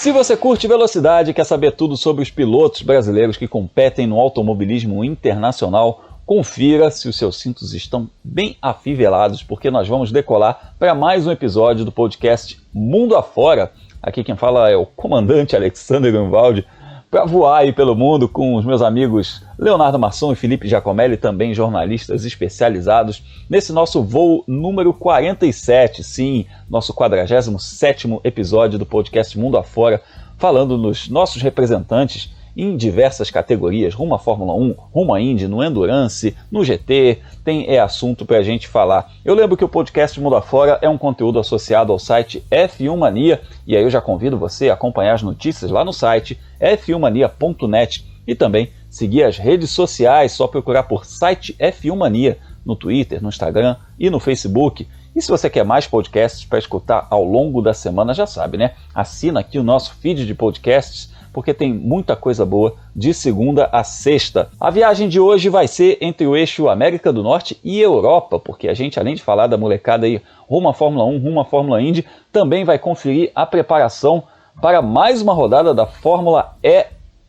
Se você curte velocidade e quer saber tudo sobre os pilotos brasileiros que competem no automobilismo internacional, confira se os seus cintos estão bem afivelados, porque nós vamos decolar para mais um episódio do podcast Mundo Afora. Aqui quem fala é o comandante Alexander Grunwald, para voar aí pelo mundo com os meus amigos Leonardo Masson e Felipe Giacomelli, também jornalistas especializados, nesse nosso voo número 47, sim, nosso 47º episódio do podcast Mundo Afora, falando nos nossos representantes em diversas categorias, rumo à Fórmula 1, rumo à Indy, no Endurance, no GT, tem assunto pra gente falar. Eu lembro que o podcast Mundo Afora é um conteúdo associado ao site F1 Mania, e aí eu já convido você a acompanhar as notícias lá no site f1mania.net e também seguir as redes sociais, só procurar por site F1 Mania no Twitter, no Instagram e no Facebook. E se você quer mais podcasts para escutar ao longo da semana, já sabe, né? Assina aqui o nosso feed de podcasts, porque tem muita coisa boa de segunda a sexta. A viagem de hoje vai ser entre o eixo América do Norte e Europa, porque a gente, além de falar da molecada aí rumo à Fórmula 1, rumo à Fórmula Indy, também vai conferir a preparação para mais uma rodada da Fórmula E,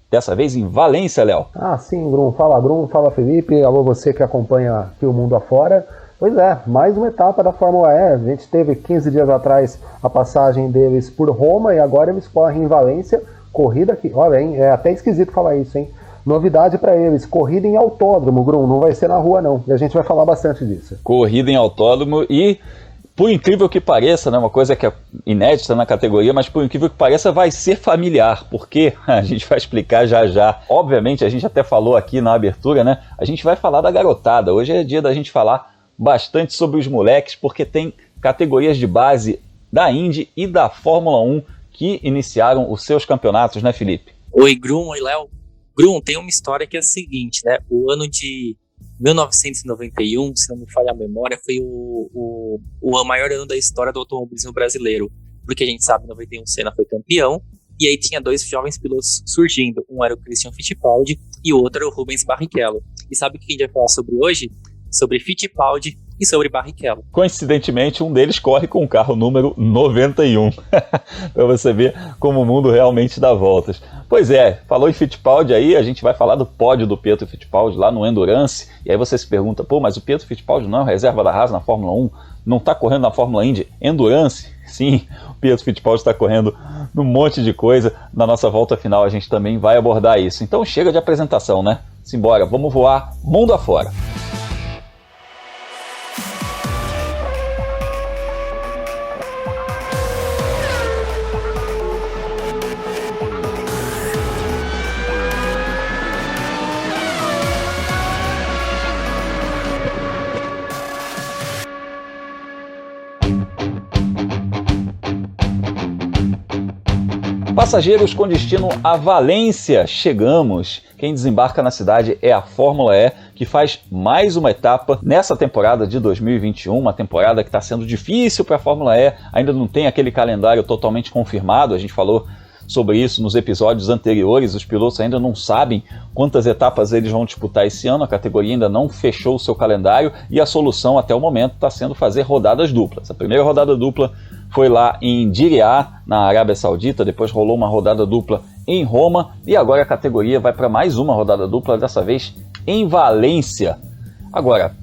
dessa vez em Valência, Léo. Sim, Grum, fala Felipe, alô você que acompanha aqui o Mundo Afora. Pois é, mais uma etapa da Fórmula E. A gente teve 15 dias atrás a passagem deles por Roma e agora eles correm em Valência. Corrida aqui, olha, hein, é até esquisito falar isso, hein? Novidade para eles, corrida em autódromo, Grum, não vai ser na rua não, e a gente vai falar bastante disso. Corrida em autódromo e, por incrível que pareça, né, uma coisa que é inédita na categoria, mas por incrível que pareça vai ser familiar, porque a gente vai explicar já já. Obviamente, a gente até falou aqui na abertura, né? A gente vai falar da garotada, hoje é dia da gente falar bastante sobre os moleques, porque tem categorias de base da Indy e da Fórmula 1 que iniciaram os seus campeonatos, né, Felipe? Oi, Grum, oi, Léo. Grum, tem uma história que é a seguinte, né? O ano de 1991, se não me falha a memória, foi o maior ano da história do automobilismo brasileiro. Porque a gente sabe, em 91 o Senna foi campeão, e aí tinha dois jovens pilotos surgindo. Um era o Christian Fittipaldi e o outro era o Rubens Barrichello. E sabe o que a gente vai falar sobre hoje? Sobre Fittipaldi e sobre Barrichello. Coincidentemente, um deles corre com o carro número 91, para você ver como o mundo realmente dá voltas. Pois é, falou em Fittipaldi aí, a gente vai falar do pódio do Pietro Fittipaldi lá no Endurance, e aí você se pergunta, mas o Pietro Fittipaldi não é reserva da Haas na Fórmula 1, não está correndo na Fórmula Indy? Endurance? Sim, o Pietro Fittipaldi está correndo num monte de coisa, na nossa volta final a gente também vai abordar isso. Então chega de apresentação, né? Simbora, vamos voar mundo afora. Passageiros com destino a Valência, chegamos! Quem desembarca na cidade é a Fórmula E, que faz mais uma etapa nessa temporada de 2021, uma temporada que está sendo difícil para a Fórmula E, ainda não tem aquele calendário totalmente confirmado, a gente falou sobre isso nos episódios anteriores, os pilotos ainda não sabem quantas etapas eles vão disputar esse ano, a categoria ainda não fechou o seu calendário e a solução até o momento está sendo fazer rodadas duplas. A primeira rodada dupla foi lá em Diriyah, na Arábia Saudita, depois rolou uma rodada dupla em Roma e agora a categoria vai para mais uma rodada dupla, dessa vez em Valência. Agora,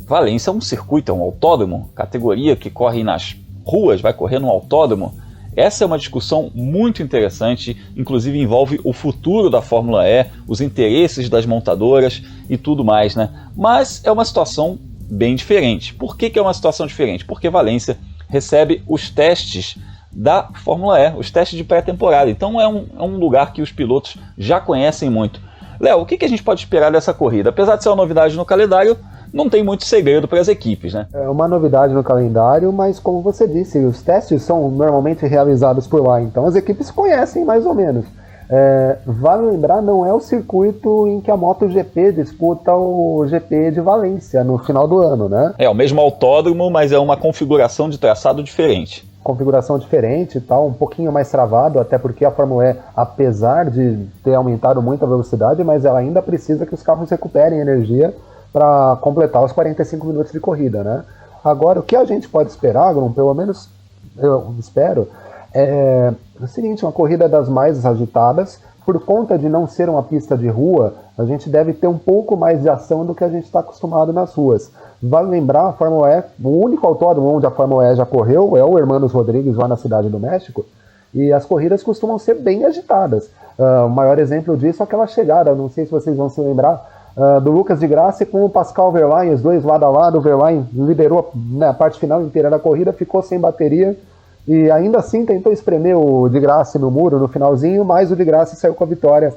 Valência é um circuito, é um autódromo, categoria que corre nas ruas, vai correr no autódromo. Essa é uma discussão muito interessante, inclusive envolve o futuro da Fórmula E, os interesses das montadoras e tudo mais, né? Mas é uma situação bem diferente. Por que é uma situação diferente? Porque Valência recebe os testes da Fórmula E, os testes de pré-temporada. Então é um lugar que os pilotos já conhecem muito. Léo, o que a gente pode esperar dessa corrida? Apesar de ser uma novidade no calendário, não tem muito segredo para as equipes, né? É uma novidade no calendário, mas como você disse, os testes são normalmente realizados por lá, então as equipes conhecem mais ou menos. Vale lembrar, não é o circuito em que a MotoGP disputa o GP de Valência no final do ano, né? É o mesmo autódromo, mas é uma configuração de traçado diferente. Configuração diferente e tal, um pouquinho mais travado, até porque a Fórmula E, apesar de ter aumentado muito a velocidade, mas ela ainda precisa que os carros recuperem energia para completar os 45 minutos de corrida, né? Agora, o que a gente pode esperar, Grum, pelo menos eu espero, É o seguinte, uma corrida das mais agitadas. Por conta de não ser uma pista de rua, a gente deve ter um pouco mais de ação do que a gente está acostumado nas ruas. Vale lembrar, a Fórmula E, o único autódromo onde a Fórmula E já correu é o Hermanos Rodrigues, lá na Cidade do México, e as corridas costumam ser bem agitadas. O maior exemplo disso é aquela chegada, não sei se vocês vão se lembrar, do Lucas de Grassi com o Pascal Wehrlein, os dois lado a lado. O Wehrlein liderou, né, a parte final inteira da corrida, ficou sem bateria, e ainda assim tentou espremer o de Grassi no muro no finalzinho, mas o de Grassi saiu com a vitória.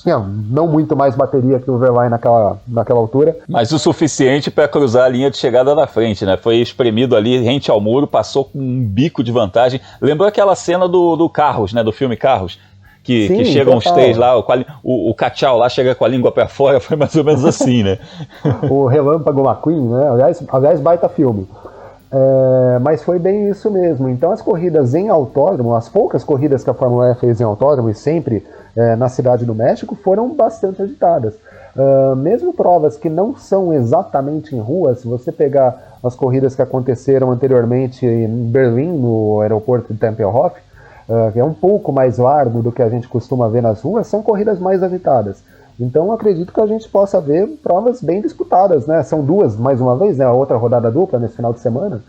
Tinha não muito mais bateria que o Wehrlein naquela altura. Mas o suficiente para cruzar a linha de chegada na frente, né? Foi espremido ali, rente ao muro, passou com um bico de vantagem. Lembrou aquela cena do Carros, né? Do filme Carros? Que chegam os três lá, o Cachau lá chega com a língua para fora, foi mais ou menos assim, né? O Relâmpago McQueen, né? Aliás, baita filme. Mas foi bem isso mesmo. Então as corridas em autódromo, as poucas corridas que a Fórmula E fez em autódromo, e sempre na Cidade do México, foram bastante agitadas. Mesmo provas que não são exatamente em rua, se você pegar as corridas que aconteceram anteriormente em Berlim, no aeroporto de Tempelhof, que é um pouco mais largo do que a gente costuma ver nas ruas, são corridas mais agitadas. Então acredito que a gente possa ver provas bem disputadas, né? São duas, mais uma vez, né? A outra rodada dupla nesse final de semana.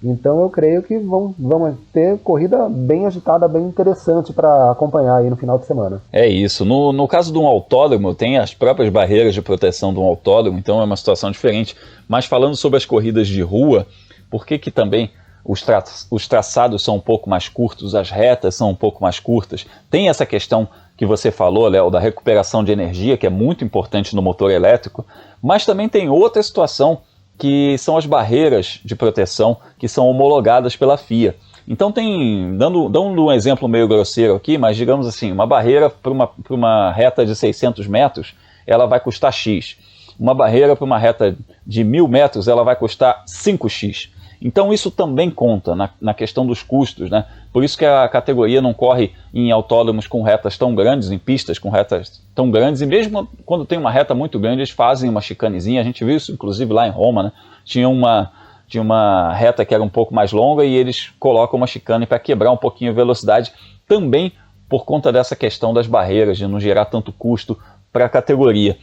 Então eu creio que vamos ter corrida bem agitada, bem interessante para acompanhar aí no final de semana. É isso. No caso de um autódromo, tem as próprias barreiras de proteção de um autódromo, então é uma situação diferente. Mas falando sobre as corridas de rua, por que também os traçados são um pouco mais curtos, as retas são um pouco mais curtas? Tem essa questão que você falou, Léo, da recuperação de energia, que é muito importante no motor elétrico, mas também tem outra situação, que são as barreiras de proteção que são homologadas pela FIA. Então dando um exemplo meio grosseiro aqui, mas digamos assim, uma barreira para uma reta de 600 metros, ela vai custar X. Uma barreira para uma reta de 1.000 metros, ela vai custar 5X. Então isso também conta na questão dos custos, né? Por isso que a categoria não corre em autódromos com retas tão grandes, em pistas com retas tão grandes, e mesmo quando tem uma reta muito grande, eles fazem uma chicanezinha. A gente viu isso inclusive lá em Roma, né? Tinha uma reta que era um pouco mais longa e eles colocam uma chicane para quebrar um pouquinho a velocidade, também por conta dessa questão das barreiras, de não gerar tanto custo para a categoria.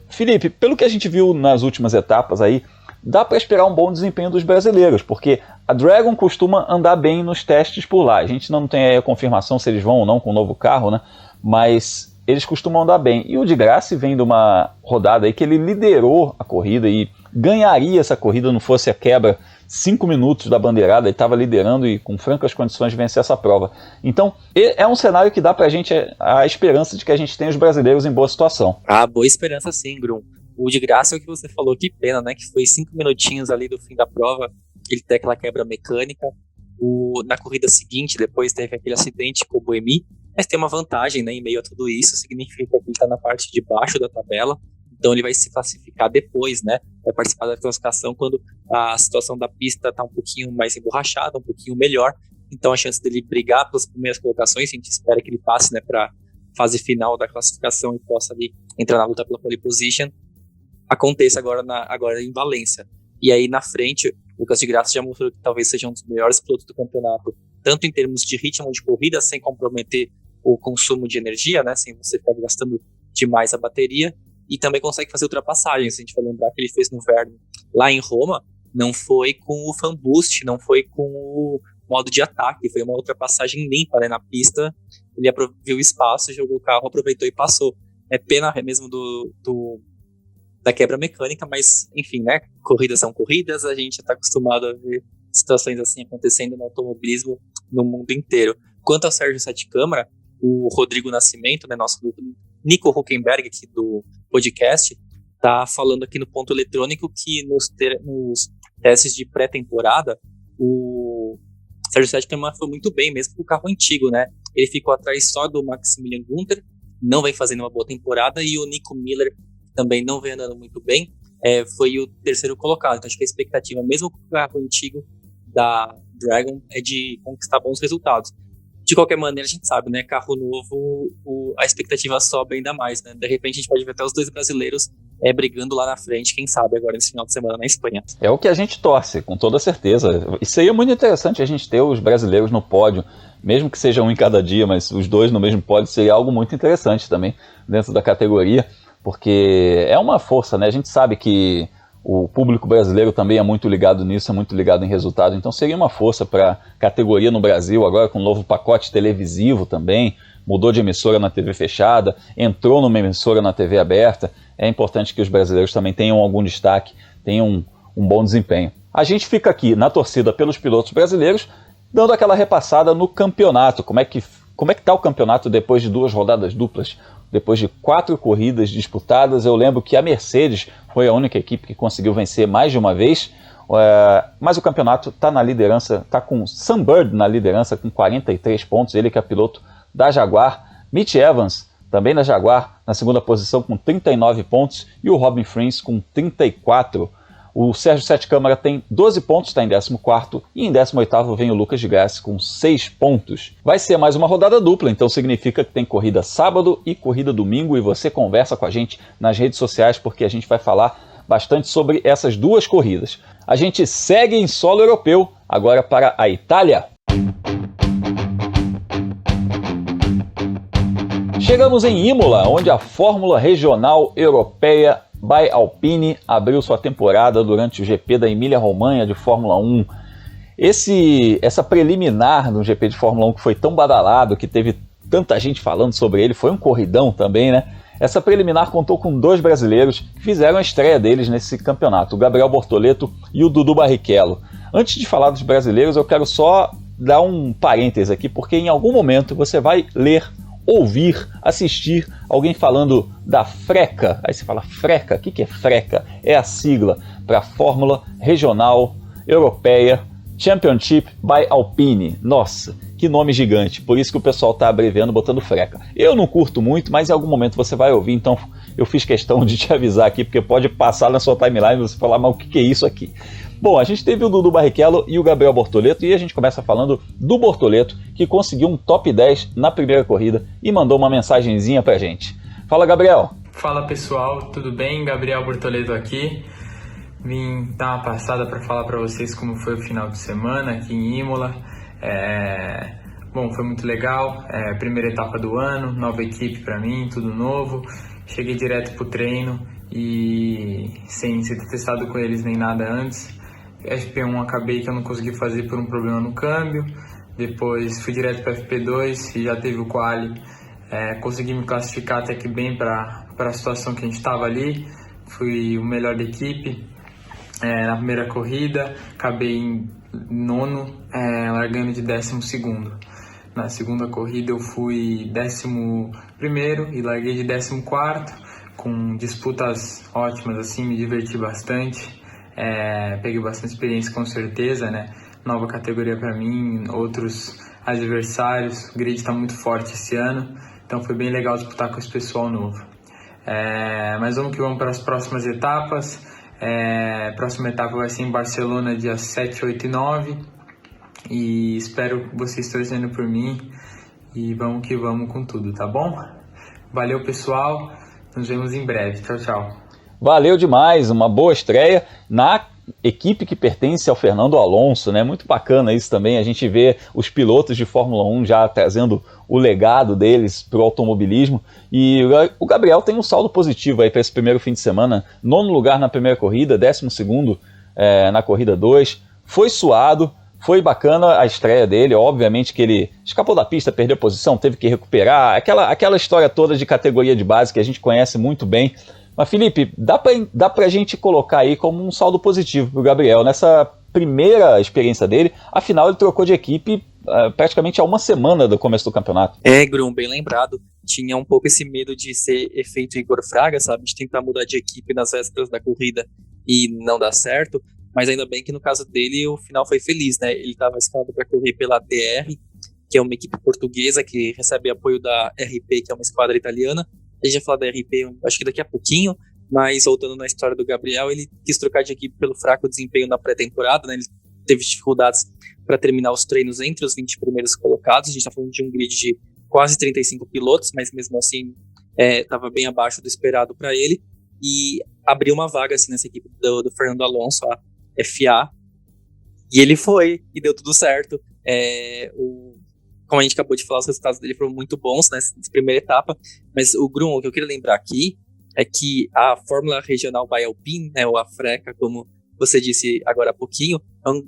Felipe, pelo que a gente viu nas últimas etapas aí, dá para esperar um bom desempenho dos brasileiros, porque a Dragon costuma andar bem nos testes por lá. A gente não tem aí a confirmação se eles vão ou não com o novo carro, né? Mas eles costumam andar bem. E o de Grassi vem de uma rodada aí que ele liderou a corrida e ganharia essa corrida, não fosse a quebra 5 minutos da bandeirada, ele estava liderando e com francas condições de vencer essa prova. Então, é um cenário que dá pra gente a esperança de que a gente tenha os brasileiros em boa situação. Boa esperança sim, Grum. O de Graça é o que você falou, que pena, né? Que foi 5 minutinhos ali do fim da prova, ele tem aquela quebra mecânica. Na corrida seguinte, depois teve aquele acidente com o Buemi, mas tem uma vantagem, né? Em meio a tudo isso, significa que ele está na parte de baixo da tabela, então ele vai se classificar depois, né? Vai participar da classificação quando a situação da pista está um pouquinho mais emborrachada, um pouquinho melhor. Então a chance dele brigar pelas primeiras colocações, a gente espera que ele passe, né, para fase final da classificação e possa ali entrar na luta pela pole position, aconteça agora em Valência. E aí na frente, o Lucas de Grassi já mostrou que talvez seja um dos melhores pilotos do campeonato, tanto em termos de ritmo de corrida, sem comprometer o consumo de energia, né, sem você ficar gastando demais a bateria, e também consegue fazer ultrapassagens. A gente vai lembrar que ele fez no Verno lá em Roma, não foi com o fan boost, não foi com o modo de ataque, foi uma ultrapassagem limpa, né, na pista. Ele viu o espaço, jogou o carro, aproveitou e passou. É pena mesmo da quebra mecânica, mas enfim, né, corridas são corridas, a gente está acostumado a ver situações assim acontecendo no automobilismo no mundo inteiro. Quanto ao Sérgio Sete Câmara, o Rodrigo Nascimento, né, nosso Nico Huckenberg aqui do podcast, tá falando aqui no Ponto Eletrônico que nos testes de pré-temporada, o Sérgio Sete Câmara foi muito bem, mesmo com o carro antigo, né? Ele ficou atrás só do Maximilian Günther, não vem fazendo uma boa temporada, e o Nico Miller também não vem andando muito bem, foi o terceiro colocado. Então acho que a expectativa, mesmo com o carro antigo da Dragon, é de conquistar bons resultados. De qualquer maneira, a gente sabe, né, carro novo, a expectativa sobe ainda mais, né? De repente a gente pode ver até os dois brasileiros brigando lá na frente, quem sabe agora nesse final de semana na Espanha. É o que a gente torce, com toda certeza. E seria muito interessante a gente ter os brasileiros no pódio, mesmo que seja um em cada dia, mas os dois no mesmo pódio seria algo muito interessante também dentro da categoria, porque é uma força, né? A gente sabe que o público brasileiro também é muito ligado nisso, é muito ligado em resultado, então seria uma força para a categoria no Brasil, agora com um novo pacote televisivo também, mudou de emissora na TV fechada, entrou numa emissora na TV aberta. É importante que os brasileiros também tenham algum destaque, tenham um bom desempenho. A gente fica aqui na torcida pelos pilotos brasileiros, dando aquela repassada no campeonato. Como é que está o campeonato depois de 2 rodadas duplas? Depois de 4 corridas disputadas, eu lembro que a Mercedes foi a única equipe que conseguiu vencer mais de uma vez, mas o campeonato está na liderança, está com Sam Bird na liderança com 43 pontos, ele que é piloto da Jaguar, Mitch Evans, também da Jaguar, na segunda posição com 39 pontos, e o Robin Freins com 34. O Sérgio Sete Câmara tem 12 pontos, está em 14º, e em 18º vem o Lucas de Grassi com 6 pontos. Vai ser mais uma rodada dupla, então significa que tem corrida sábado e corrida domingo, e você conversa com a gente nas redes sociais, porque a gente vai falar bastante sobre essas 2 corridas. A gente segue em solo europeu, agora para a Itália. Chegamos em Imola, onde a Fórmula Regional Europeia by Alpine abriu sua temporada durante o GP da Emília-Romanha de Fórmula 1. Essa preliminar no GP de Fórmula 1 que foi tão badalado, que teve tanta gente falando sobre ele, foi um corridão também, né? Essa preliminar contou com 2 brasileiros que fizeram a estreia deles nesse campeonato, o Gabriel Bortoleto e o Dudu Barrichello. Antes de falar dos brasileiros, eu quero só dar um parêntese aqui, porque em algum momento você vai ler, ouvir, assistir alguém falando da FRECA. Aí você fala, FRECA? O que é FRECA? É a sigla para Fórmula Regional Europeia Championship by Alpine. Nossa, que nome gigante, por isso que o pessoal está abreviando, botando FRECA. Eu não curto muito, mas em algum momento você vai ouvir, então eu fiz questão de te avisar aqui, porque pode passar na sua timeline e você falar, mas o que é isso aqui? Bom, a gente teve o Dudu Barrichello e o Gabriel Bortoleto, e a gente começa falando do Bortoleto, que conseguiu um top 10 na primeira corrida e mandou uma mensagenzinha pra gente. Fala, Gabriel! Fala, pessoal, tudo bem? Gabriel Bortoleto aqui. Vim dar uma passada para falar para vocês como foi o final de semana aqui em Imola. Bom, foi muito legal, primeira etapa do ano, nova equipe para mim, tudo novo. Cheguei direto pro treino e sem ser testado com eles nem nada antes. FP1 acabei que eu não consegui fazer por um problema no câmbio, depois fui direto para FP2 e já teve o quali, consegui me classificar até que bem para a situação que a gente estava ali, fui o melhor da equipe. Na primeira corrida acabei em 9º, largando de 12º. Na segunda corrida eu fui 11º e larguei de 14º, com disputas ótimas, assim, me diverti bastante. Peguei bastante experiência com certeza, né? Nova categoria para mim, outros adversários, o grid está muito forte esse ano, então foi bem legal disputar com esse pessoal novo. Mas vamos que vamos para as próximas etapas. Próxima etapa vai ser em Barcelona, dia 7, 8 e 9, e espero vocês torcendo por mim, e vamos que vamos com tudo, tá bom? Valeu, pessoal, nos vemos em breve, tchau, tchau. Valeu demais, uma boa estreia na equipe que pertence ao Fernando Alonso, né? Muito bacana isso também, a gente vê os pilotos de Fórmula 1 já trazendo o legado deles para o automobilismo, e o Gabriel tem um saldo positivo aí para esse primeiro fim de semana, 9º lugar na primeira corrida, 12º na corrida 2, foi suado, foi bacana a estreia dele, obviamente que ele escapou da pista, perdeu posição, teve que recuperar, aquela história toda de categoria de base que a gente conhece muito bem. Mas, Felipe, dá pra gente colocar aí como um saldo positivo pro Gabriel nessa primeira experiência dele. Afinal, ele trocou de equipe praticamente há uma semana do começo do campeonato. Grum, bem lembrado. Tinha um pouco esse medo de ser efeito Igor Fraga, sabe? De tentar mudar de equipe nas vésperas da corrida e não dar certo. Mas ainda bem que no caso dele o final foi feliz, né? Ele estava escalado para correr pela TR, que é uma equipe portuguesa que recebe apoio da RP, que é uma esquadra italiana. A gente vai falar da RP, acho que daqui a pouquinho, mas voltando na história do Gabriel, ele quis trocar de equipe pelo fraco desempenho na pré-temporada, né? Ele teve dificuldades para terminar os treinos entre os 20 primeiros colocados. A gente está falando de um grid de quase 35 pilotos, mas mesmo assim estava bem abaixo do esperado para ele. e abriu uma vaga assim, nessa equipe do Fernando Alonso, a FA, e ele foi, e deu tudo certo. Como a gente acabou de falar, os resultados dele foram muito bons nessa primeira etapa, mas o Grum, o que eu queria lembrar aqui é que a Fórmula Regional by Alpine, né, ou a FRECA, como você disse agora há pouquinho,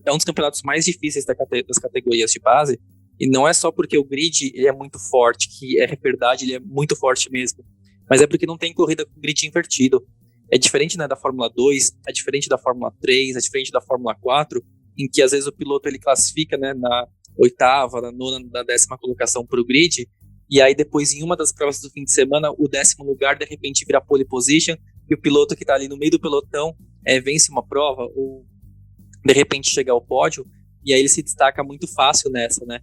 é um dos campeonatos mais difíceis das categorias de base, e não é só porque o grid ele é muito forte, que é verdade, ele é muito forte mesmo, mas é porque não tem corrida com grid invertido. É diferente, né, da Fórmula 2, é diferente da Fórmula 3, é diferente da Fórmula 4, em que às vezes o piloto ele classifica, né, na 8ª, na 9ª, na 10ª colocação para o grid, e aí depois em uma das provas do fim de semana, o 10º lugar de repente vira pole position, e o piloto que está ali no meio do pelotão vence uma prova, ou de repente chega ao pódio, e aí ele se destaca muito fácil nessa, né?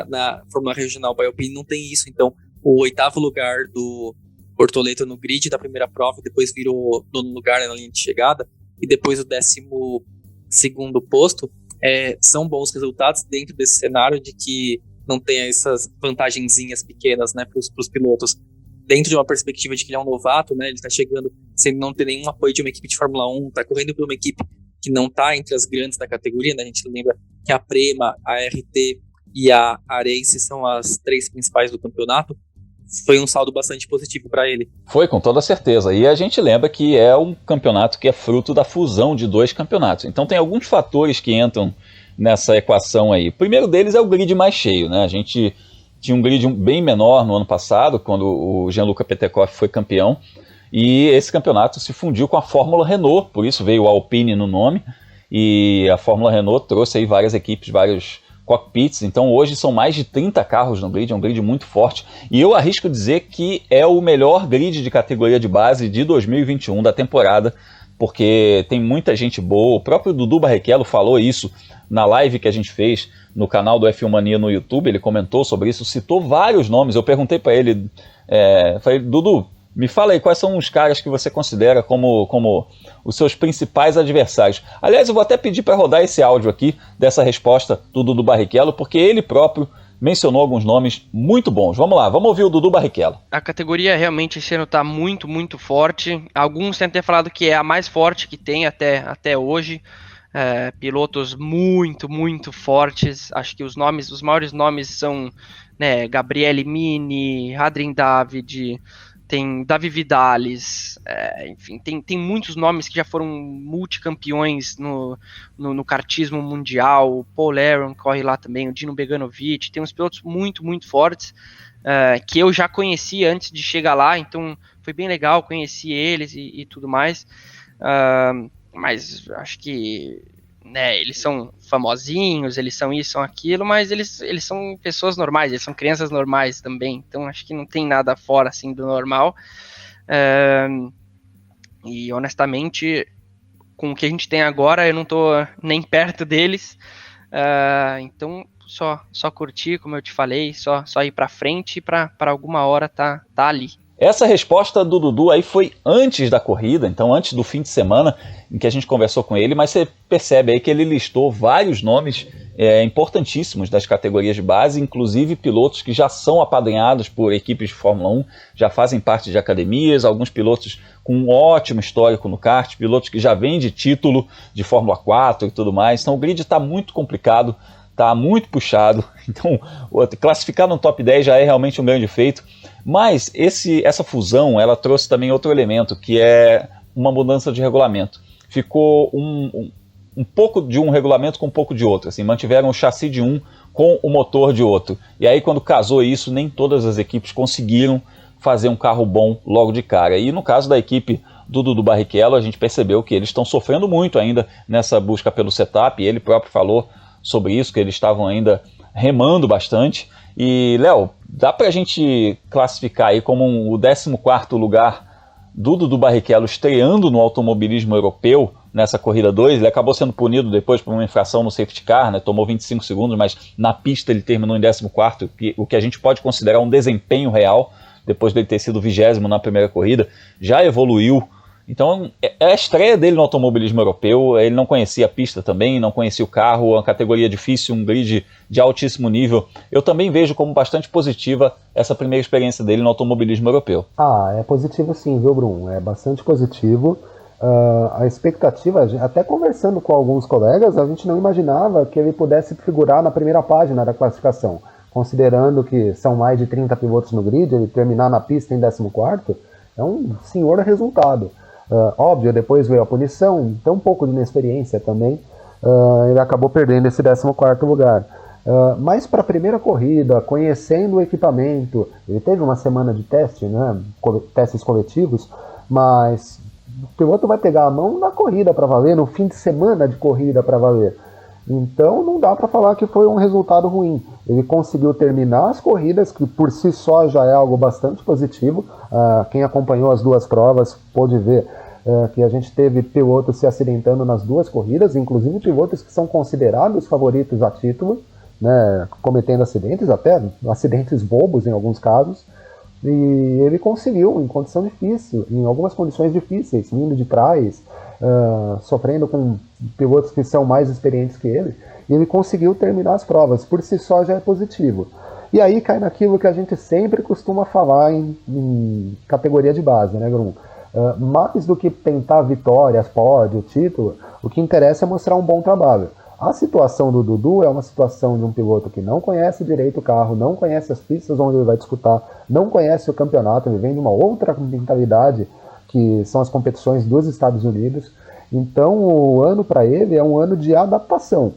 Na Fórmula Regional by Alpine não tem isso, então o 8º lugar do Bortoleto no grid da primeira prova, depois virou 9º lugar na linha de chegada, e depois o 12º posto, são bons resultados dentro desse cenário de que não tem essas vantagenzinhas pequenas, né, para os pilotos. Dentro de uma perspectiva de que ele é um novato, né, ele está chegando sem não ter nenhum apoio de uma equipe de Fórmula 1, está correndo por uma equipe que não está entre as grandes da categoria, né, a gente lembra que a Prema, a RT e a Race são as 3 principais do campeonato. Foi um saldo bastante positivo para ele. Foi, com toda certeza. E a gente lembra que é um campeonato que é fruto da fusão de 2 campeonatos. Então tem alguns fatores que entram nessa equação aí. O primeiro deles é o grid mais cheio, né? A gente tinha um grid bem menor no ano passado, quando o Gianluca Petekoff foi campeão, e esse campeonato se fundiu com a Fórmula Renault, por isso veio o Alpine no nome, e a Fórmula Renault trouxe aí várias equipes, vários cockpits, então hoje são mais de 30 carros no grid, é um grid muito forte, e eu arrisco dizer que é o melhor grid de categoria de base de 2021 da temporada, porque tem muita gente boa. O próprio Dudu Barrichello falou isso na live que a gente fez no canal do F1 Mania no YouTube, ele comentou sobre isso, citou vários nomes. Eu perguntei para ele, falei, Dudu, me fala aí quais são os caras que você considera como os seus principais adversários. Aliás, eu vou até pedir para rodar esse áudio aqui dessa resposta do Dudu Barrichello, porque ele próprio mencionou alguns nomes muito bons. Vamos lá, vamos ouvir o Dudu Barrichello. A categoria realmente esse ano está muito, muito forte. Alguns têm até falado que é a mais forte que tem até hoje. Pilotos muito, muito fortes. Acho que os maiores nomes são, né, Gabriele Mini, Adrien David, tem Davi Vidales, enfim, tem muitos nomes que já foram multicampeões no kartismo mundial. O Paul Aron corre lá também, o Dino Beganovic, tem uns pilotos muito, muito fortes, que eu já conheci antes de chegar lá, então foi bem legal, conheci eles e tudo mais, mas acho que, né, eles são famosinhos, eles são isso, são aquilo, mas eles são pessoas normais, eles são crianças normais também, então acho que não tem nada fora assim do normal, e honestamente, com o que a gente tem agora, eu não tô nem perto deles, então só curtir, como eu te falei, só ir pra frente e pra alguma hora tá ali. Essa resposta do Dudu aí foi antes da corrida, então antes do fim de semana em que a gente conversou com ele, mas você percebe aí que ele listou vários nomes importantíssimos das categorias de base, inclusive pilotos que já são apadrinhados por equipes de Fórmula 1, já fazem parte de academias, alguns pilotos com um ótimo histórico no kart, pilotos que já vêm de título de Fórmula 4 e tudo mais, então o grid está muito complicado, está muito puxado, então classificar no top 10 já é realmente um grande feito. Mas essa fusão, ela trouxe também outro elemento, que é uma mudança de regulamento. Ficou um pouco de um regulamento com um pouco de outro. Assim, mantiveram o chassi de um com o motor de outro. E aí, quando casou isso, nem todas as equipes conseguiram fazer um carro bom logo de cara. E no caso da equipe do Dudu Barrichello, a gente percebeu que eles estão sofrendo muito ainda nessa busca pelo setup. E ele próprio falou sobre isso, que eles estavam ainda remando bastante. E, Léo, dá pra gente classificar aí como o 14º lugar do Dudu Barrichello estreando no automobilismo europeu nessa corrida 2. Ele acabou sendo punido depois por uma infração no safety car, né? Tomou 25 segundos, mas na pista ele terminou em 14º, o que a gente pode considerar um desempenho real, depois dele ter sido 20º na primeira corrida. Já evoluiu Então é a estreia dele no automobilismo europeu, ele não conhecia a pista também, não conhecia o carro, uma categoria difícil, um grid de altíssimo nível. Eu também vejo como bastante positiva essa primeira experiência dele no automobilismo europeu. É positivo sim, viu, Bruno? É bastante positivo. A expectativa, até conversando com alguns colegas, a gente não imaginava que ele pudesse figurar na primeira página da classificação. Considerando que são mais de 30 pilotos no grid, ele terminar na pista em 14º, é um senhor resultado. Óbvio, depois veio a punição, então um pouco de inexperiência também, ele acabou perdendo esse 14º lugar. Mas para a primeira corrida, conhecendo o equipamento, ele teve uma semana de teste, né, testes coletivos, mas o piloto vai pegar a mão na corrida para valer, no fim de semana de corrida para valer. Então não dá para falar que foi um resultado ruim. Ele conseguiu terminar as corridas, que por si só já é algo bastante positivo. Quem acompanhou as duas provas pôde ver que a gente teve pilotos se acidentando nas duas corridas, inclusive pilotos que são considerados favoritos a título, né, cometendo acidentes, até acidentes bobos em alguns casos. E ele conseguiu, em condição difícil, em algumas condições difíceis, vindo de trás, sofrendo com pilotos que são mais experientes que ele, e ele conseguiu terminar as provas. Por si só já é positivo. E aí cai naquilo que a gente sempre costuma falar em categoria de base, né, Grum? Mais do que tentar vitórias, pódio, título, o que interessa é mostrar um bom trabalho. A situação do Dudu é uma situação de um piloto que não conhece direito o carro, não conhece as pistas onde ele vai disputar, não conhece o campeonato, ele vem de uma outra mentalidade, que são as competições dos Estados Unidos. Então o ano para ele é um ano de adaptação.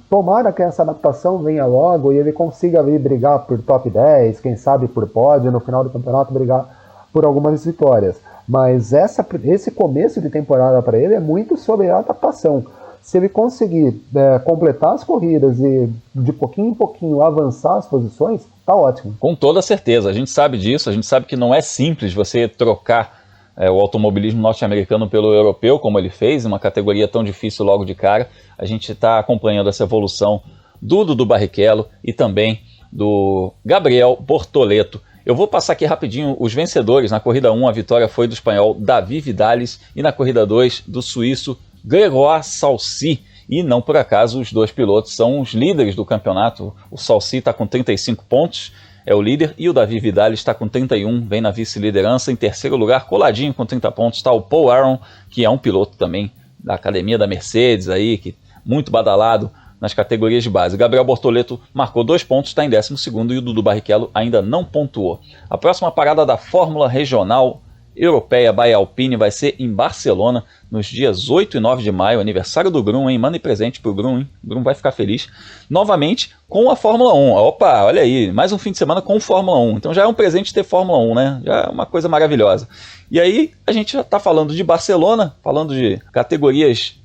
Tomara que essa adaptação venha logo e ele consiga ali brigar por top 10, quem sabe por pódio, no final do campeonato brigar por algumas vitórias. Mas esse começo de temporada para ele é muito sobre a adaptação. Se ele conseguir completar as corridas e de pouquinho em pouquinho avançar as posições, tá ótimo. Com toda certeza, a gente sabe disso, a gente sabe que não é simples você trocar o automobilismo norte-americano pelo europeu, como ele fez, uma categoria tão difícil logo de cara. A gente está acompanhando essa evolução do Dudu Barrichello e também do Gabriel Bortoleto. Eu vou passar aqui rapidinho os vencedores. Na corrida 1, a vitória foi do espanhol Davi Vidales e na corrida 2, do suíço Grégoire Salcy, e não por acaso os dois pilotos são os líderes do campeonato. O Salcy está com 35 pontos, é o líder, e o Davi Vidales está com 31, vem na vice-liderança. Em terceiro lugar, coladinho com 30 pontos, está o Paul Aron, que é um piloto também da academia da Mercedes, aí, que muito badalado nas categorias de base. Gabriel Bortoleto marcou 2 pontos, está em 12º, e o Dudu Barrichello ainda não pontuou. A próxima parada da Fórmula Regional Europeia by Alpine vai ser em Barcelona, nos dias 8 e 9 de maio, aniversário do Grum, hein? Manda presente pro Grum, hein? O Grum vai ficar feliz. Novamente com a Fórmula 1. Opa, olha aí, mais um fim de semana com Fórmula 1. Então já é um presente ter Fórmula 1, né? Já é uma coisa maravilhosa. E aí a gente já está falando de Barcelona, falando de categorias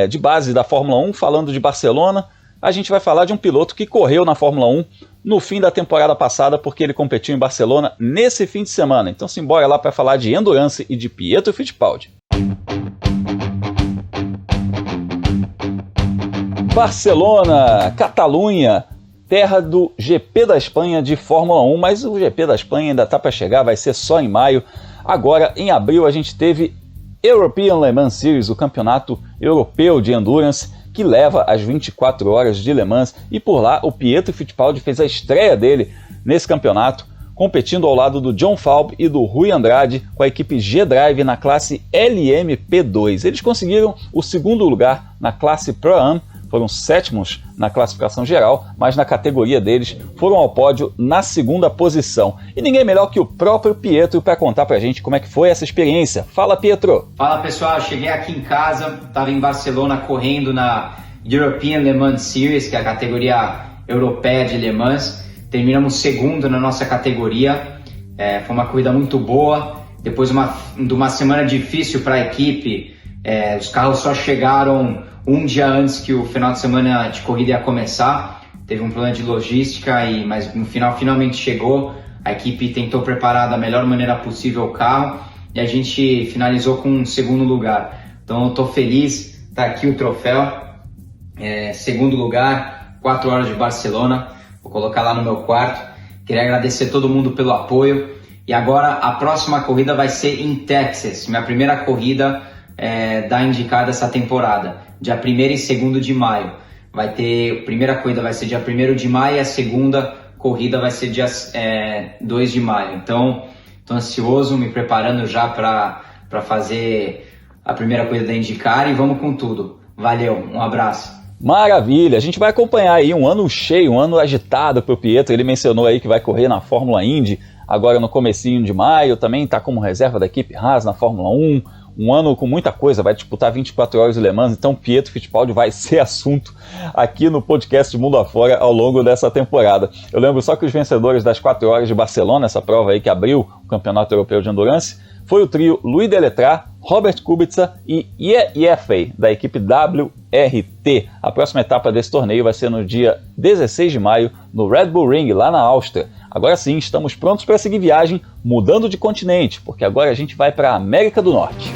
de base da Fórmula 1, falando de Barcelona. A gente vai falar de um piloto que correu na Fórmula 1 no fim da temporada passada, porque ele competiu em Barcelona nesse fim de semana. Então simbora lá para falar de Endurance e de Pietro Fittipaldi. Barcelona, Catalunha, terra do GP da Espanha de Fórmula 1, mas o GP da Espanha ainda está para chegar, vai ser só em maio. Agora, em abril, a gente teve European Le Mans Series, o campeonato europeu de Endurance, que leva às 24 horas de Le Mans, e por lá o Pietro Fittipaldi fez a estreia dele nesse campeonato, competindo ao lado do John Falb e do Rui Andrade com a equipe G-Drive na classe LMP2. Eles conseguiram o segundo lugar na classe Pro-Am, foram sétimos na classificação geral, mas na categoria deles foram ao pódio na segunda posição. E ninguém melhor que o próprio Pietro para contar pra gente como é que foi essa experiência. Fala, Pietro! Fala, pessoal, cheguei aqui em casa, estava em Barcelona correndo na European Le Mans Series, que é a categoria europeia de Le Mans. Terminamos segundo na nossa categoria, foi uma corrida muito boa. Depois de uma semana difícil para a equipe, os carros só chegaram um dia antes que o final de semana de corrida ia começar. Teve um problema de logística, mas no final finalmente chegou. A equipe tentou preparar da melhor maneira possível o carro e a gente finalizou com um segundo lugar. Então eu estou feliz, tá aqui o troféu, segundo lugar, 4 horas de Barcelona, vou colocar lá no meu quarto. Queria agradecer todo mundo pelo apoio E agora a próxima corrida vai ser em Texas, minha primeira corrida da IndyCar dessa temporada, dia 1º e 2º de maio. A primeira corrida vai ser dia 1º de maio e a segunda corrida vai ser dia 2 de maio. Então, estou ansioso, me preparando já para fazer a primeira corrida da IndyCar e vamos com tudo. Valeu, um abraço. Maravilha, a gente vai acompanhar aí um ano cheio, um ano agitado para o Pietro. Ele mencionou aí que vai correr na Fórmula Indy agora no comecinho de maio, também está como reserva da equipe Haas na Fórmula 1, um ano com muita coisa, vai disputar 24 horas de Le Mans, então Pietro Fittipaldi vai ser assunto aqui no podcast Mundo Afora ao longo dessa temporada. Eu lembro só que os vencedores das 4 horas de Barcelona, essa prova aí que abriu o Campeonato Europeu de Endurance, foi o trio Louis Deletraz, Robert Kubica e Yefei, da equipe WRT. A próxima etapa desse torneio vai ser no dia 16 de maio, no Red Bull Ring, lá na Áustria. Agora sim, estamos prontos para seguir viagem, mudando de continente, porque agora a gente vai para a América do Norte.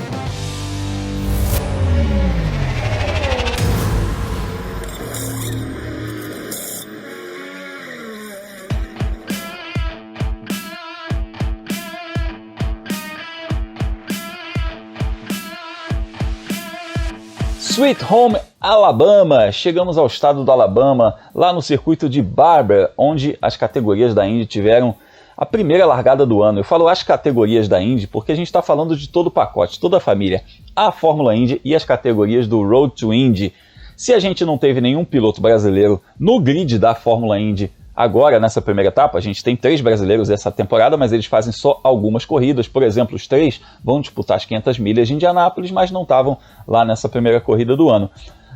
Sweet Home, Alabama. Chegamos ao estado do Alabama, lá no circuito de Barber, onde as categorias da Indy tiveram a primeira largada do ano. Eu falo as categorias da Indy porque a gente está falando de todo o pacote, toda a família, a Fórmula Indy e as categorias do Road to Indy. Se a gente não teve nenhum piloto brasileiro no grid da Fórmula Indy agora, nessa primeira etapa, a gente tem 3 brasileiros essa temporada, mas eles fazem só algumas corridas. Por exemplo, os 3 vão disputar as 500 milhas de Indianápolis, mas não estavam lá nessa primeira corrida do ano.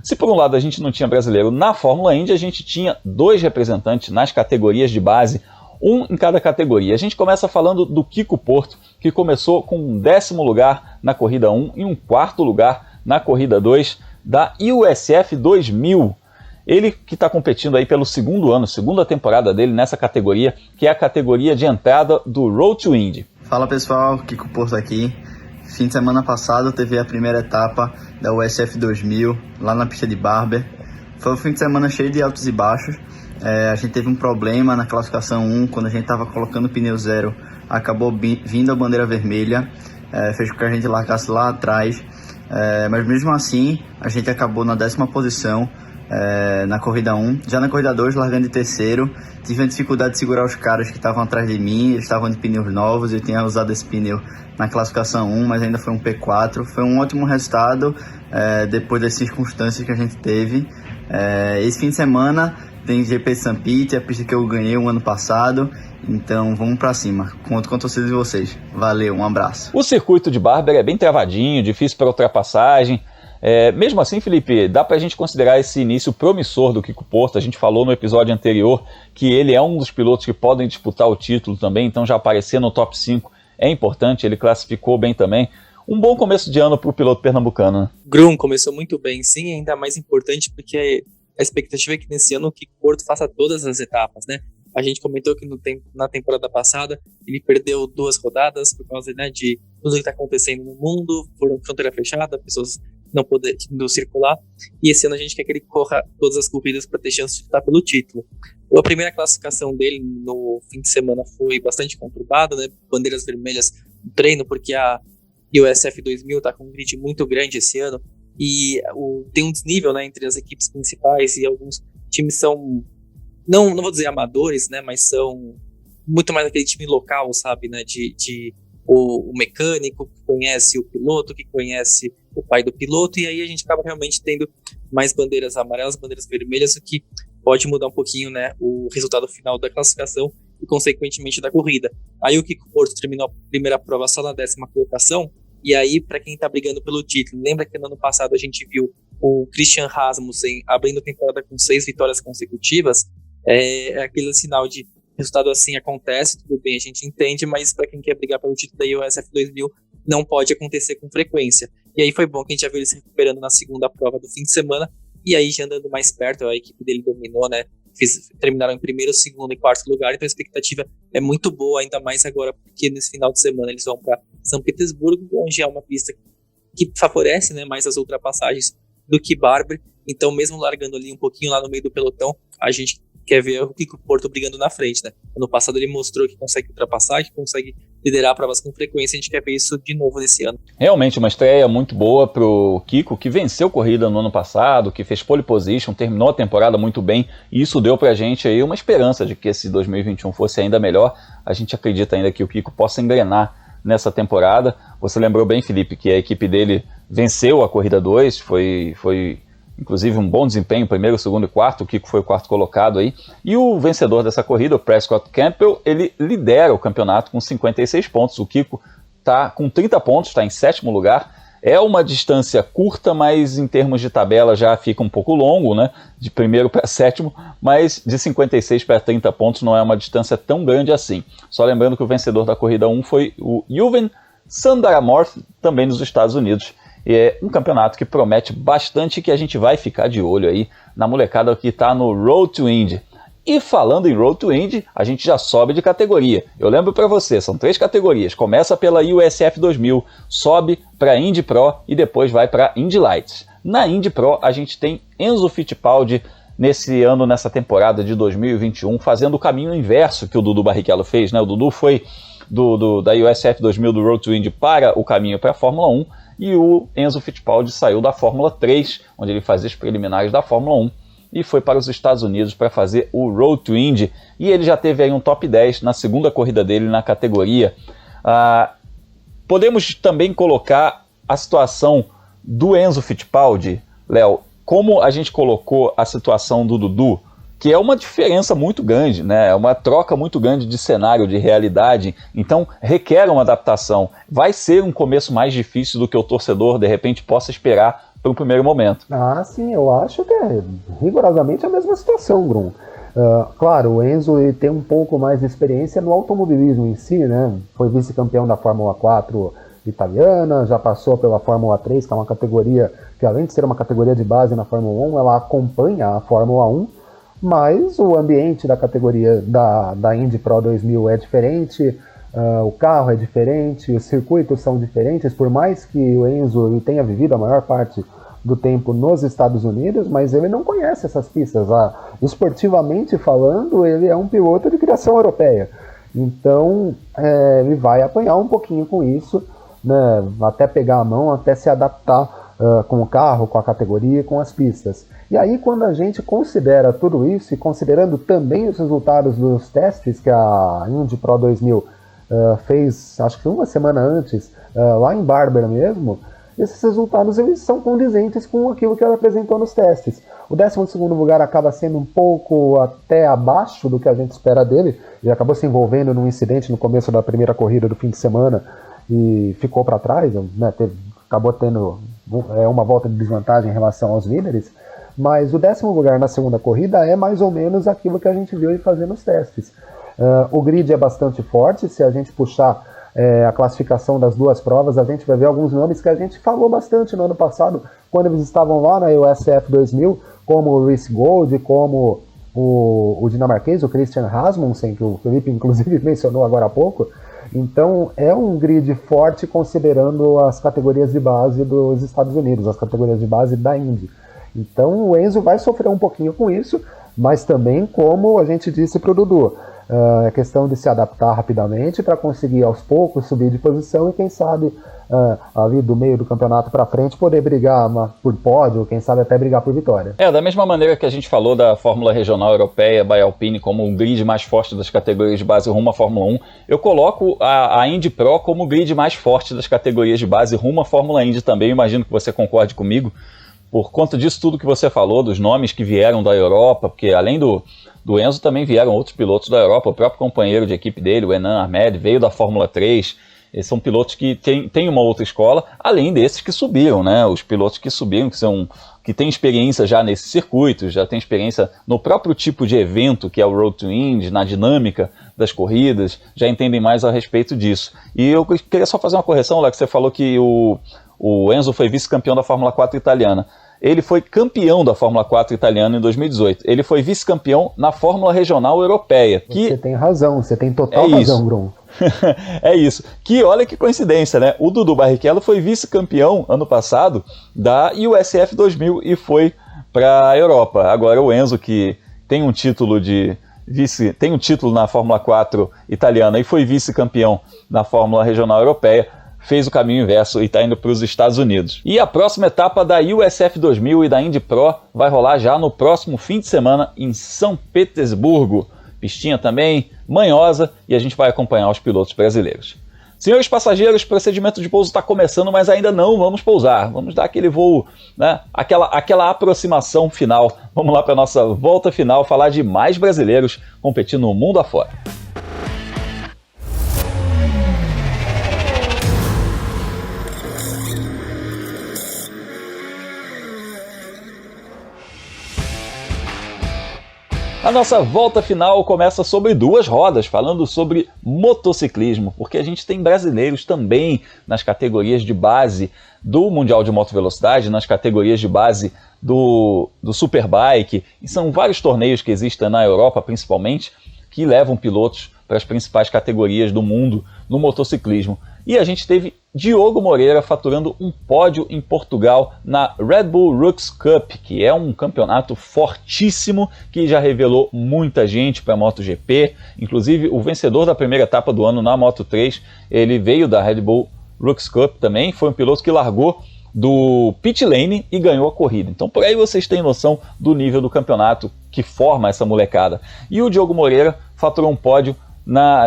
Se por um lado a gente não tinha brasileiro na Fórmula Indy, a gente tinha 2 representantes nas categorias de base, um em cada categoria. A gente começa falando do Kiko Porto, que começou com um 10º lugar na corrida 1 e um 4º lugar na corrida 2 da USF 2000. Ele que está competindo aí pelo 2º ano, segunda temporada dele nessa categoria, que é a categoria de entrada do Road to Indy. Fala pessoal, Kiko Porto aqui. Fim de semana passado teve a primeira etapa da USF 2000, lá na pista de Barber. Foi um fim de semana cheio de altos e baixos. A gente teve um problema na classificação 1, quando a gente estava colocando pneu zero, acabou vindo a bandeira vermelha, fez com que a gente largasse lá atrás. Mas mesmo assim, a gente acabou na 10ª posição, na corrida 1. Já na corrida 2, largando de terceiro, tive a dificuldade de segurar os caras que estavam atrás de mim. Eles estavam de pneus novos, eu tinha usado esse pneu na classificação 1, mas ainda foi um P4. Foi um ótimo resultado depois das circunstâncias que a gente teve. Esse fim de semana tem GP de St. Pete, a pista que eu ganhei um ano passado. Então vamos pra cima, conto com a torcida de vocês. Valeu, um abraço. O circuito de Barber é bem travadinho, difícil para ultrapassagem. Mesmo assim, Felipe, dá pra gente considerar esse início promissor do Kiko Porto. A gente falou no episódio anterior que ele é um dos pilotos que podem disputar o título também, então já aparecer no top 5 é importante, ele classificou bem também. Um bom começo de ano pro piloto pernambucano, né? Grum começou muito bem, sim, ainda mais importante porque a expectativa é que nesse ano o Kiko Porto faça todas as etapas, né? A gente comentou que na temporada passada ele perdeu 2 rodadas por causa, né, de tudo que está acontecendo no mundo, foram fronteira fechada, pessoas não podendo circular, e esse ano a gente quer que ele corra todas as corridas para ter chance de lutar pelo título. A primeira classificação dele no fim de semana foi bastante conturbada, né, bandeiras vermelhas no treino, porque a USF 2000 está com um grid muito grande esse ano, e tem um desnível, né, entre as equipes principais, e alguns times são, não vou dizer amadores, né, mas são muito mais aquele time local, sabe, né, o mecânico que conhece o piloto, que conhece o pai do piloto, e aí a gente acaba realmente tendo mais bandeiras amarelas, bandeiras vermelhas, o que pode mudar um pouquinho, né, o resultado final da classificação e, consequentemente, da corrida. Aí o Kiko Porto terminou a primeira prova só na 10ª colocação, e aí, para quem tá brigando pelo título, lembra que no ano passado a gente viu o Christian Rasmussen abrindo a temporada com 6 vitórias consecutivas? É aquele sinal de resultado assim acontece, tudo bem, a gente entende, mas para quem quer brigar pelo título da USF 2000 não pode acontecer com frequência. E aí foi bom que a gente já viu ele se recuperando na segunda prova do fim de semana, e aí já andando mais perto, a equipe dele dominou, né? Terminaram em primeiro, segundo e 4º lugar, então a expectativa é muito boa, ainda mais agora porque nesse final de semana eles vão para São Petersburgo, onde é uma pista que favorece, né, mais as ultrapassagens do que Barber. Então, mesmo largando ali um pouquinho lá no meio do pelotão, a gente quer ver o Kiko Porto brigando na frente, né? Ano passado ele mostrou que consegue ultrapassar, que consegue liderar provas com frequência, a gente quer ver isso de novo nesse ano. Realmente uma estreia muito boa pro Kiko, que venceu corrida no ano passado, que fez pole position, terminou a temporada muito bem, e isso deu pra gente aí uma esperança de que esse 2021 fosse ainda melhor. A gente acredita ainda que o Kiko possa engrenar nessa temporada. Você lembrou bem, Felipe, que a equipe dele venceu a corrida 2, foi inclusive um bom desempenho, primeiro, segundo e quarto, o Kiko foi o quarto colocado aí, e o vencedor dessa corrida, o Prescott Campbell, ele lidera o campeonato com 56 pontos, o Kiko está com 30 pontos, está em sétimo lugar, é uma distância curta, mas em termos de tabela já fica um pouco longo, né, de primeiro para sétimo, mas de 56 para 30 pontos não é uma distância tão grande assim. Só lembrando que o vencedor da corrida 1 foi o Juven Sandaramorth, também nos Estados Unidos. É um campeonato que promete bastante, que a gente vai ficar de olho aí na molecada que está no Road to Indy. E falando em Road to Indy, a gente já sobe de categoria. Eu lembro para você, são 3 categorias. Começa pela USF 2000, sobe para Indy Pro e depois vai para Indy Lights. Na Indy Pro a gente tem Enzo Fittipaldi nesse ano, nessa temporada de 2021, fazendo o caminho inverso que o Dudu Barrichello fez, né? O Dudu foi da USF 2000 do Road to Indy para o caminho para a Fórmula 1, e o Enzo Fittipaldi saiu da Fórmula 3, onde ele fazia os preliminares da Fórmula 1, e foi para os Estados Unidos para fazer o Road to Indy, e ele já teve aí um top 10 na segunda corrida dele na categoria. Podemos também colocar a situação do Enzo Fittipaldi, Léo, como a gente colocou a situação do Dudu, que é uma diferença muito grande, né? É uma troca muito grande de cenário, de realidade, então requer uma adaptação. Vai ser um começo mais difícil do que o torcedor, de repente, possa esperar para o primeiro momento. Sim, eu acho que é rigorosamente a mesma situação, Grum. Claro, o Enzo ele tem um pouco mais de experiência no automobilismo em si, né? Foi vice-campeão da Fórmula 4 italiana, já passou pela Fórmula 3, que é uma categoria que, além de ser uma categoria de base na Fórmula 1, ela acompanha a Fórmula 1, mas o ambiente da categoria da Indy Pro 2000 é diferente, o carro é diferente, os circuitos são diferentes, por mais que o Enzo ele tenha vivido a maior parte do tempo nos Estados Unidos, mas ele não conhece essas pistas. Esportivamente falando, ele é um piloto de criação europeia, então ele vai apanhar um pouquinho com isso, né, até pegar a mão, até se adaptar com o carro, com a categoria, com as pistas. E aí, quando a gente considera tudo isso, e considerando também os resultados dos testes que a Indy Pro 2000 fez, acho que uma semana antes, lá em Barber mesmo, esses resultados eles são condizentes com aquilo que ela apresentou nos testes. O 12º lugar acaba sendo um pouco até abaixo do que a gente espera dele, ele acabou se envolvendo num incidente no começo da primeira corrida do fim de semana e ficou para trás, né, acabou tendo uma volta de desvantagem em relação aos líderes, mas o 10º lugar na segunda corrida é mais ou menos aquilo que a gente viu ele fazer nos testes. O grid é bastante forte, se a gente puxar a classificação das duas provas, a gente vai ver alguns nomes que a gente falou bastante no ano passado, quando eles estavam lá na USF 2000, como o Rhys Gold, como o dinamarquês, o Christian Rasmussen, que o Felipe inclusive mencionou agora há pouco. Então é um grid forte considerando as categorias de base dos Estados Unidos, as categorias de base da Indy. Então o Enzo vai sofrer um pouquinho com isso, mas também, como a gente disse para o Dudu, é questão de se adaptar rapidamente para conseguir aos poucos subir de posição e quem sabe ali do meio do campeonato para frente poder brigar por pódio, quem sabe até brigar por vitória. Da mesma maneira que a gente falou da Fórmula Regional Europeia by Alpine como o grid mais forte das categorias de base rumo à Fórmula 1, eu coloco a Indy Pro como o grid mais forte das categorias de base rumo à Fórmula Indy também. Imagino que você concorde comigo, por conta disso tudo que você falou, dos nomes que vieram da Europa, porque além do Enzo também vieram outros pilotos da Europa, o próprio companheiro de equipe dele, o Enan Ahmed, veio da Fórmula 3, eles são pilotos que têm uma outra escola, além desses que subiram, né? Os pilotos que subiram, que têm experiência já nesses circuitos, já têm experiência no próprio tipo de evento que é o Road to Indy, na dinâmica das corridas, já entendem mais a respeito disso. E eu queria só fazer uma correção, lá que você falou que o Enzo foi vice-campeão da Fórmula 4 italiana. Ele foi campeão da Fórmula 4 italiana em 2018. Ele foi vice-campeão na Fórmula Regional Europeia. Você tem razão, você tem total razão, Bruno. É isso. Olha que coincidência, né? O Dudu Barrichello foi vice-campeão ano passado da USF 2000 e foi para a Europa. Agora o Enzo, que tem um título tem um título na Fórmula 4 italiana e foi vice-campeão na Fórmula Regional Europeia, fez o caminho inverso e está indo para os Estados Unidos. E a próxima etapa da USF 2000 e da Indy Pro vai rolar já no próximo fim de semana em São Petersburgo. Pistinha também, manhosa, e a gente vai acompanhar os pilotos brasileiros. Senhores passageiros, o procedimento de pouso está começando, mas ainda não vamos pousar. Vamos dar aquele voo, né? Aquela aproximação final. Vamos lá para a nossa volta final, falar de mais brasileiros competindo no mundo afora. A nossa volta final começa sobre duas rodas, falando sobre motociclismo, porque a gente tem brasileiros também nas categorias de base do Mundial de Moto Velocidade, nas categorias de base do Superbike, e são vários torneios que existem na Europa, principalmente, que levam pilotos para as principais categorias do mundo no motociclismo. E a gente teve Diogo Moreira faturando um pódio em Portugal na Red Bull Rooks Cup, que é um campeonato fortíssimo que já revelou muita gente para a MotoGP. Inclusive o vencedor da primeira etapa do ano na Moto3, ele veio da Red Bull Rooks Cup também, foi um piloto que largou do pit lane e ganhou a corrida. Então por aí vocês têm noção do nível do campeonato que forma essa molecada. E o Diogo Moreira faturou um pódio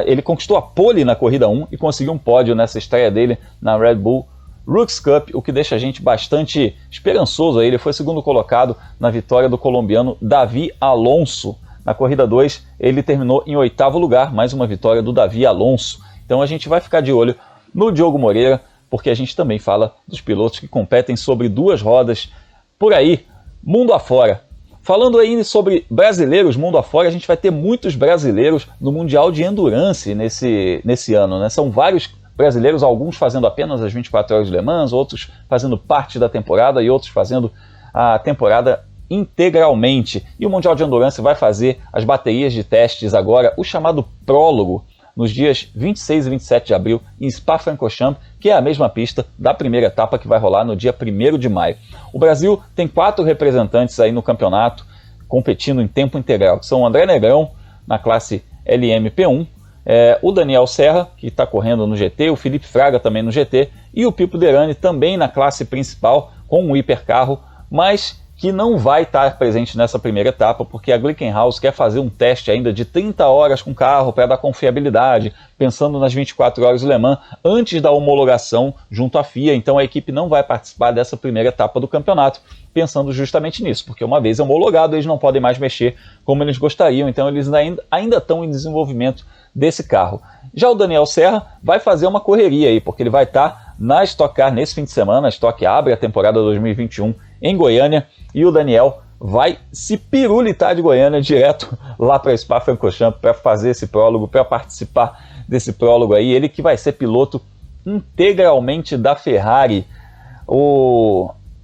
ele conquistou a pole na corrida 1 e conseguiu um pódio nessa estreia dele na Red Bull Rooks Cup, o que deixa a gente bastante esperançoso aí. Ele foi segundo colocado na vitória do colombiano Davi Alonso. Na corrida 2 ele terminou em 8º lugar, mais uma vitória do Davi Alonso. Então a gente vai ficar de olho no Diogo Moreira, porque a gente também fala dos pilotos que competem sobre duas rodas por aí, mundo afora. Falando aí sobre brasileiros mundo afora, a gente vai ter muitos brasileiros no Mundial de Endurance nesse ano, né? São vários brasileiros, alguns fazendo apenas as 24 horas de Le Mans, outros fazendo parte da temporada e outros fazendo a temporada integralmente. E o Mundial de Endurance vai fazer as baterias de testes agora, o chamado prólogo, nos dias 26 e 27 de abril em Spa-Francorchamps, que é a mesma pista da primeira etapa que vai rolar no dia 1º de maio. O Brasil tem 4 representantes aí no campeonato competindo em tempo integral, que são o André Negrão, na classe LMP1, o Daniel Serra, que está correndo no GT, o Felipe Fraga também no GT, e o Pipo Derani também na classe principal, com um hipercarro, mas que não vai estar presente nessa primeira etapa, porque a Glickenhaus quer fazer um teste ainda de 30 horas com o carro para dar confiabilidade, pensando nas 24 horas de Le Mans, antes da homologação junto à FIA. Então a equipe não vai participar dessa primeira etapa do campeonato, pensando justamente nisso, porque uma vez homologado eles não podem mais mexer como eles gostariam, então eles ainda estão em desenvolvimento desse carro. Já o Daniel Serra vai fazer uma correria aí, porque ele vai estar na Stock Car nesse fim de semana. A Stock abre a temporada 2021 em Goiânia, e o Daniel vai se pirulitar de Goiânia direto lá para Spa-Francorchamps para fazer esse prólogo, para participar desse prólogo aí. Ele que vai ser piloto integralmente da Ferrari.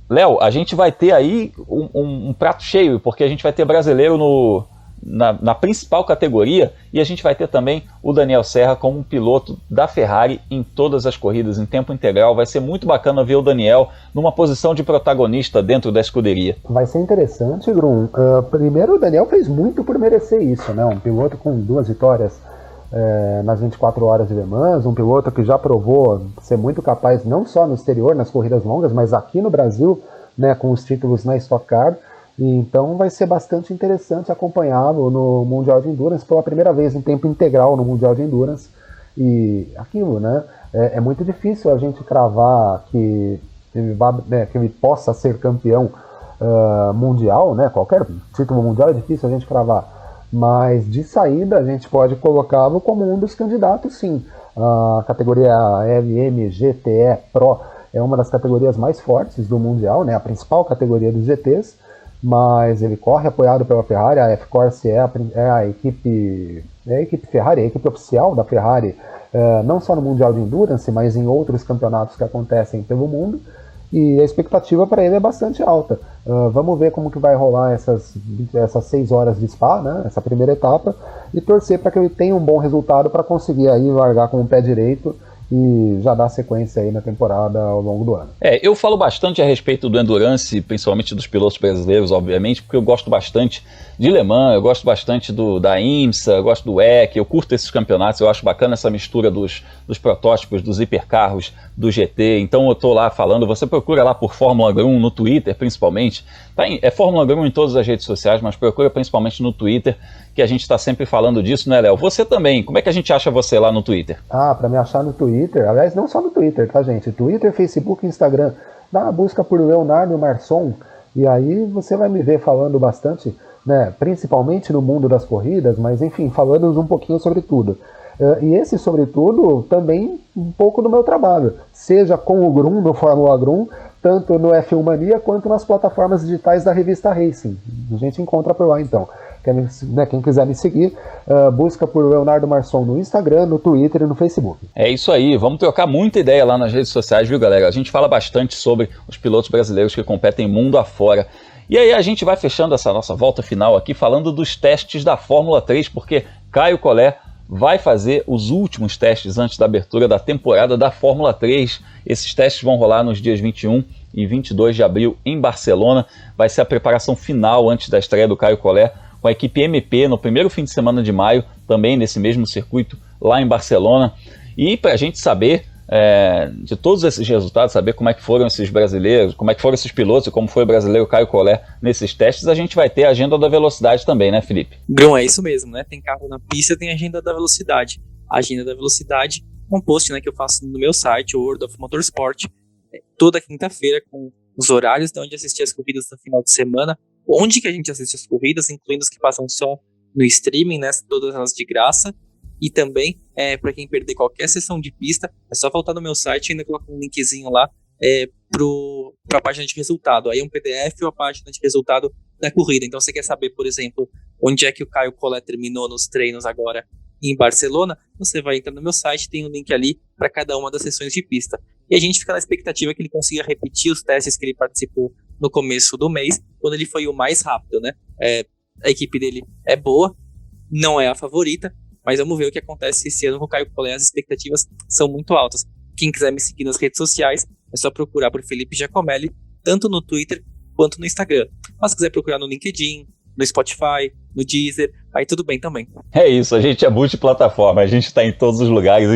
Léo, a gente vai ter aí um prato cheio, porque a gente vai ter brasileiro na principal categoria, e a gente vai ter também o Daniel Serra como um piloto da Ferrari em todas as corridas, em tempo integral. Vai ser muito bacana ver o Daniel numa posição de protagonista dentro da escuderia. Vai ser interessante, Grum. Primeiro, o Daniel fez muito por merecer isso, né? Um piloto com 2 vitórias nas 24 horas de Le Mans, um piloto que já provou ser muito capaz, não só no exterior, nas corridas longas, mas aqui no Brasil, né, com os títulos na Stock Car. Então vai ser bastante interessante acompanhá-lo no Mundial de Endurance pela primeira vez em tempo integral no Mundial de Endurance. E aquilo, né? É muito difícil a gente cravar que ele possa ser campeão mundial, né? Qualquer título mundial é difícil a gente cravar. Mas de saída a gente pode colocá-lo como um dos candidatos, sim. A categoria LMGTE Pro é uma das categorias mais fortes do Mundial, né? A principal categoria dos GTs. Mas ele corre apoiado pela Ferrari. A F-Corse é a equipe Ferrari, a equipe oficial da Ferrari, não só no Mundial de Endurance, mas em outros campeonatos que acontecem pelo mundo. e a expectativa para ele é bastante alta. Vamos ver como que vai rolar essas 6 horas de Spa, né, essa primeira etapa, e torcer para que ele tenha um bom resultado para conseguir aí largar com o pé direito e já dar sequência aí na temporada ao longo do ano. Eu falo bastante a respeito do Endurance, principalmente dos pilotos brasileiros, obviamente, porque eu gosto bastante de Le Mans, eu gosto bastante da IMSA, eu gosto do WEC, eu curto esses campeonatos, eu acho bacana essa mistura dos protótipos, dos hipercarros, do GT, então eu tô lá falando, você procura lá por Fórmula Grum no Twitter, principalmente, é Fórmula Grum em todas as redes sociais, mas procura principalmente no Twitter, que a gente está sempre falando disso, né, Léo? Você também, como é que a gente acha você lá no Twitter? Para me achar no Twitter, aliás, não só no Twitter, tá, gente? Twitter, Facebook, Instagram, dá uma busca por Leonardo Marçom, e aí você vai me ver falando bastante, né, principalmente no mundo das corridas, mas enfim, falando um pouquinho sobre tudo. E esse, sobretudo, também um pouco do meu trabalho, seja com o Grum, no Fórmula Grum, tanto no F1 Mania quanto nas plataformas digitais da revista Racing. A gente encontra por lá, então. Quem quiser me seguir, busca por Leonardo Marçom no Instagram, no Twitter e no Facebook. É isso aí, vamos trocar muita ideia lá nas redes sociais, viu, galera? A gente fala bastante sobre os pilotos brasileiros que competem mundo afora. E aí a gente vai fechando essa nossa volta final aqui falando dos testes da Fórmula 3, porque Caio Collet vai fazer os últimos testes antes da abertura da temporada da Fórmula 3. Esses testes vão rolar nos dias 21 e 22 de abril em Barcelona. Vai ser a preparação final antes da estreia do Caio Collet com a equipe MP no primeiro fim de semana de maio, também nesse mesmo circuito lá em Barcelona. E para a gente saber de todos esses resultados, saber como é que foram esses brasileiros, como é que foram esses pilotos e como foi o brasileiro Caio Collet nesses testes, a gente vai ter a agenda da velocidade também, né, Felipe? Grum, é isso mesmo, né? Tem carro na pista, tem a agenda da velocidade. A agenda da velocidade é um post, né, que eu faço no meu site, o World of Motorsport, toda quinta-feira, com os horários de onde assistir as corridas no final de semana, onde que a gente assiste as corridas, incluindo as que passam só no streaming, né, todas elas de graça. E também, para quem perder qualquer sessão de pista, é só voltar no meu site e ainda colocar um linkzinho lá para a página de resultado. Aí é um PDF ou a página de resultado da corrida. Então, você quer saber, por exemplo, onde é que o Caio Collet terminou nos treinos agora em Barcelona? Você vai entrar no meu site, tem um link ali para cada uma das sessões de pista. E a gente fica na expectativa que ele consiga repetir os testes que ele participou no começo do mês, quando ele foi o mais rápido, né? A equipe dele é boa, não é a favorita, mas vamos ver o que acontece esse ano com o Caio Collet. As expectativas são muito altas. Quem quiser me seguir nas redes sociais, é só procurar por Felipe Giacomelli, tanto no Twitter quanto no Instagram. Mas se quiser procurar no LinkedIn, no Spotify, no Deezer, aí tudo bem também. É isso, a gente é multiplataforma, a gente está em todos os lugares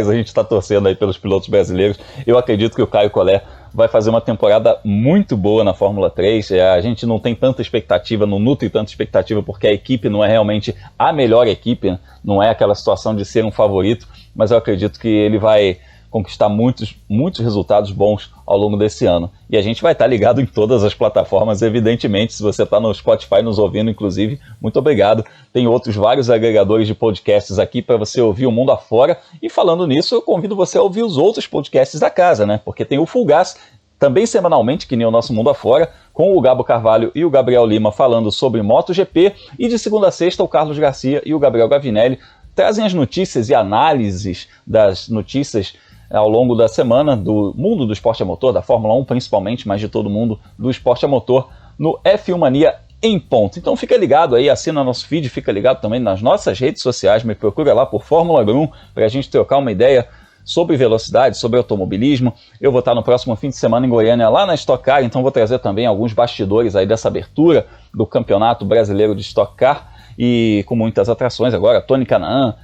a gente está torcendo aí pelos pilotos brasileiros. Eu acredito que o Caio Collet vai fazer uma temporada muito boa na Fórmula 3, a gente não tem tanta expectativa, não nutre tanta expectativa porque a equipe não é realmente a melhor equipe, não é aquela situação de ser um favorito, mas eu acredito que ele vai conquistar muitos resultados bons ao longo desse ano. E a gente vai estar ligado em todas as plataformas, evidentemente. Se você está no Spotify nos ouvindo, inclusive, muito obrigado. Tem vários agregadores de podcasts aqui para você ouvir o mundo afora. E falando nisso, eu convido você a ouvir os outros podcasts da casa, né? Porque tem o Full Gas, também semanalmente, que nem o nosso mundo afora, com o Gabo Carvalho e o Gabriel Lima falando sobre MotoGP. E de segunda a sexta, o Carlos Garcia e o Gabriel Gavinelli trazem as notícias e análises das notícias ao longo da semana do mundo do esporte a motor, da Fórmula 1 principalmente, mas de todo mundo do esporte a motor, no F1 Mania em ponto. Então fica ligado aí, assina nosso feed, fica ligado também nas nossas redes sociais, me procura lá por Fórmula Grum, para a gente trocar uma ideia sobre velocidade, sobre automobilismo. Eu vou estar no próximo fim de semana em Goiânia, lá na Stock Car, então vou trazer também alguns bastidores aí dessa abertura do Campeonato Brasileiro de Stock Car, e com muitas atrações agora, Tony Canaan,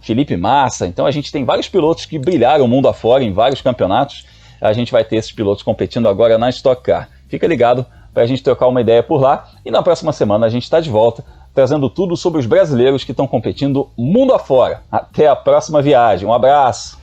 Felipe Massa. Então a gente tem vários pilotos que brilharam o mundo afora em vários campeonatos. A gente vai ter esses pilotos competindo agora na Stock Car. Fica ligado para a gente trocar uma ideia por lá. E na próxima semana a gente está de volta, trazendo tudo sobre os brasileiros que estão competindo mundo afora. Até a próxima viagem. Um abraço!